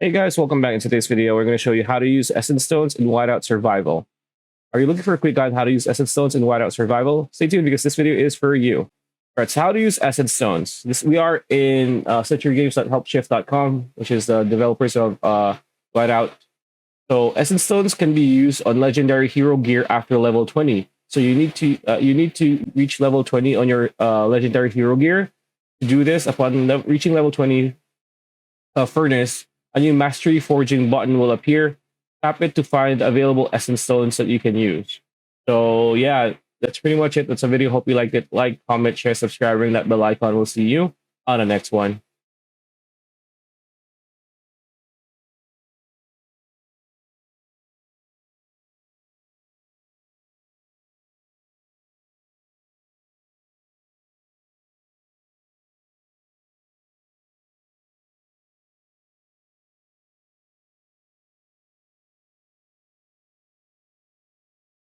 Hey guys, welcome back. In today's video, we're going to show you how to use Essence Stones in Whiteout Survival. Are you looking for a quick guide on how to use Essence Stones in Whiteout Survival? Stay tuned because this video is for you. All right, so how to use Essence Stones. We are in searchyourgames.helpshift.com, which is the developers of Whiteout. So Essence Stones can be used on legendary hero gear after level 20. So you need to reach level 20 on your legendary hero gear. To do this, upon reaching level 20 furnace, a new mastery forging button will appear. Tap it to find available essence stones that you can use. So yeah, that's pretty much it. That's a video. Hope you liked it. Like, comment, share, subscribe, ring that bell icon. We'll see you on the next one.